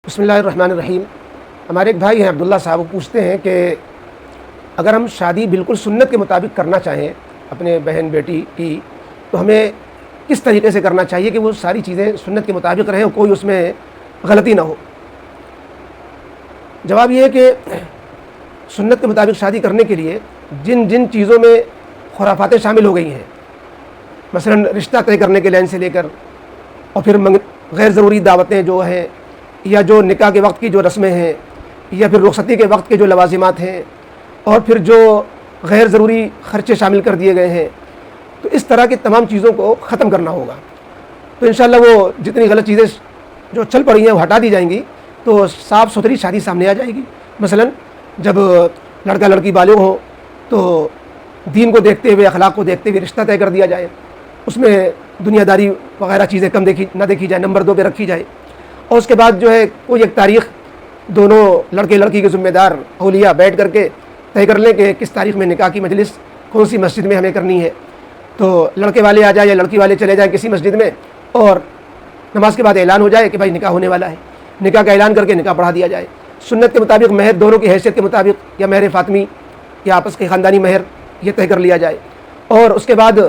بسم اللہ الرحمن الرحیم۔ ہمارے ایک بھائی ہیں عبداللہ صاحب، وہ پوچھتے ہیں کہ اگر ہم شادی بالکل سنت کے مطابق کرنا چاہیں اپنے بہن بیٹی کی، تو ہمیں کس طریقے سے کرنا چاہیے کہ وہ ساری چیزیں سنت کے مطابق رہیں اور کوئی اس میں غلطی نہ ہو؟ جواب یہ ہے کہ سنت کے مطابق شادی کرنے کے لیے جن جن چیزوں میں خرافاتیں شامل ہو گئی ہیں، مثلا رشتہ طے کرنے کے لائن سے لے کر، اور پھر غیر ضروری دعوتیں جو ہیں، یا جو نکاح کے وقت کی جو رسمیں ہیں، یا پھر رخصتی کے وقت کے جو لوازمات ہیں، اور پھر جو غیر ضروری خرچے شامل کر دیے گئے ہیں، تو اس طرح کی تمام چیزوں کو ختم کرنا ہوگا۔ تو انشاءاللہ وہ جتنی غلط چیزیں جو چل پڑی ہیں وہ ہٹا دی جائیں گی، تو صاف ستھری شادی سامنے آ جائے گی۔ مثلا جب لڑکا لڑکی بالغ ہو تو دین کو دیکھتے ہوئے، اخلاق کو دیکھتے ہوئے رشتہ طے کر دیا جائے، اس میں دنیا داری وغیرہ چیزیں کم نہ دیکھی جائے، نمبر 2 پہ رکھی جائے، اور اس کے بعد جو ہے کوئی ایک تاریخ دونوں لڑکے لڑکی کے ذمہ دار اولیاء بیٹھ کر کے طے کر لیں کہ کس تاریخ میں نکاح کی مجلس کون سی مسجد میں ہمیں کرنی ہے۔ تو لڑکے والے آ جائیں یا لڑکی والے چلے جائیں کسی مسجد میں، اور نماز کے بعد اعلان ہو جائے کہ بھائی نکاح ہونے والا ہے، نکاح کا اعلان کر کے نکاح پڑھا دیا جائے۔ سنت کے مطابق مہر دونوں کی حیثیت کے مطابق، یا مہر فاطمی یا آپس کے خاندانی مہر، یہ طے کر لیا جائے۔ اور اس کے بعد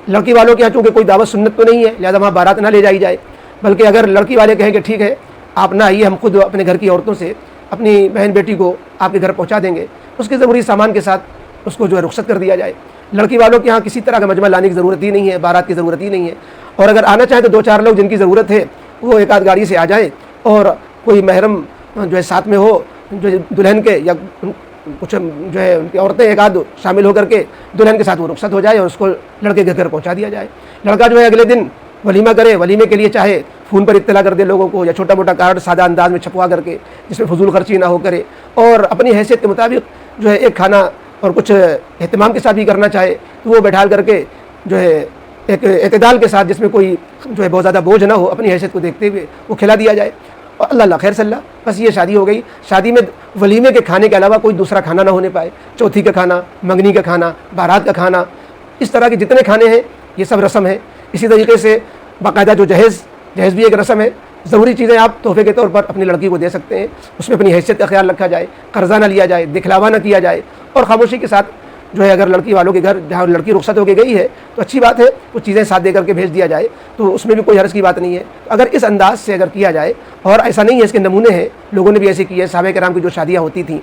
لڑکی والوں کے یہاں چونکہ کوئی دعوت سنت تو نہیں ہے، لہٰذا وہاں بارات نہ لے جائی جائے، بلکہ اگر لڑکی والے کہیں کہ ٹھیک ہے آپ نہ آئیے، ہم خود اپنے گھر کی عورتوں سے اپنی بہن بیٹی کو آپ کے گھر پہنچا دیں گے، اس کے ضروری سامان کے ساتھ اس کو جو ہے رخصت کر دیا جائے۔ لڑکی والوں کے یہاں کسی طرح کا مجمع لانے کی ضرورت ہی نہیں ہے، بارات کی ضرورت ہی نہیں ہے، اور اگر آنا چاہیں تو 2-4 لوگ جن کی ضرورت ہے وہ ایک آدھ گاڑی سے آ جائیں، اور کوئی محرم جو ہے ساتھ میں ہو، جو دلہن کے یا کچھ جو ہے ان کی عورتیں ایک آدھ شامل ہو کر کے دلہن کے ساتھ وہ رخصت ہو جائے اور اس کو لڑکے کے گھر پہنچا دیا جائے۔ لڑکا جو ہے اگلے دن ولیمہ کرے، ولیمے کے لیے چاہے فون پر اطلاع کر دے لوگوں کو، یا چھوٹا موٹا کارڈ سادہ انداز میں چھپوا کر کے جس میں فضول خرچی نہ ہو کرے، اور اپنی حیثیت کے مطابق جو ہے ایک کھانا اور کچھ اہتمام کے ساتھ بھی کرنا چاہے تو وہ بیٹھال کر کے جو ہے ایک اعتدال کے ساتھ، جس میں کوئی جو ہے بہت زیادہ بوجھ نہ ہو، اپنی حیثیت کو دیکھتے ہوئے وہ کھلا دیا جائے، اور اللہ خیر صلی اللہ، بس یہ شادی ہو گئی۔ شادی میں ولیمے کے کھانے کے علاوہ کوئی دوسرا کھانا نہ ہونے پائے، چوتھی کا کھانا، منگنی کا کھانا، بارات کا کھانا، اس طرح کے جتنے کھانے ہیں یہ سب رسم ہے۔ اسی طریقے سے باقاعدہ جو جہیز بھی ایک رسم ہے۔ ضروری چیزیں آپ تحفے کے طور پر اپنی لڑکی کو دے سکتے ہیں، اس میں اپنی حیثیت کا خیال رکھا جائے، قرضہ نہ لیا جائے، دکھلاوا نہ کیا جائے، اور خاموشی کے ساتھ جو ہے اگر لڑکی والوں کے گھر جہاں لڑکی رخصت ہو کے گئی ہے تو اچھی بات ہے، وہ چیزیں ساتھ دے کر کے بھیج دیا جائے، تو اس میں بھی کوئی حرج کی بات نہیں ہے۔ اگر اس انداز سے اگر کیا جائے، اور ایسا نہیں ہے، اس کے نمونے ہیں، لوگوں نے بھی ایسے کیے، صحابہ کرام کی جو شادیاں ہوتی تھیں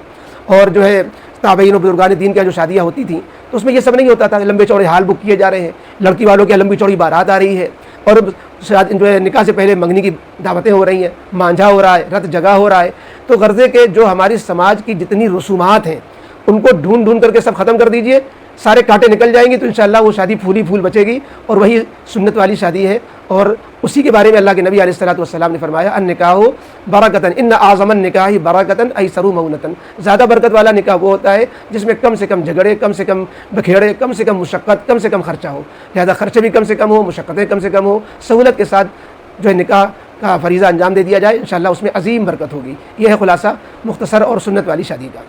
اور جو ہے تابعین و بزرگان دین کی جو شادیاں ہوتی تھیں، تو اس میں یہ سب نہیں ہوتا تھا، لمبے چوڑے حال بک کیے جا رہے ہیں، لڑکی والوں کی لمبی چوڑی بارات آ رہی ہے، اور جو ہے نکاح سے پہلے منگنی کی دعوتیں ہو رہی ہیں، مانجھا ہو رہا ہے، رت جگہ ہو رہا ہے۔ تو غرضے کے جو ہماری سماج کی جتنی رسومات ہیں ان کو ڈھونڈ کر کے سب ختم کر دیجئے، سارے کانٹے نکل جائیں گے، تو انشاءاللہ وہ شادی پھولی پھول بچے گی، اور وہی سنت والی شادی ہے۔ اور اسی کے بارے میں اللہ کے نبی علیہ الصلوۃ والسلام نے فرمایا، النکاح برکتن ان اعظم النکاح برکتن ایسر مؤنتن، زیادہ برکت والا نکاح وہ ہوتا ہے جس میں کم سے کم جھگڑے، کم سے کم بکھیڑے، کم سے کم مشقت، کم سے کم خرچہ ہو، لہذا خرچے بھی کم سے کم ہو، مشقتیں کم سے کم ہو، سہولت کے ساتھ جو ہے نکاح کا فریضہ انجام دے دیا جائے، انشاءاللہ اس میں عظیم برکت ہوگی۔ یہ ہے خلاصہ مختصر اور سنت والی شادی کا۔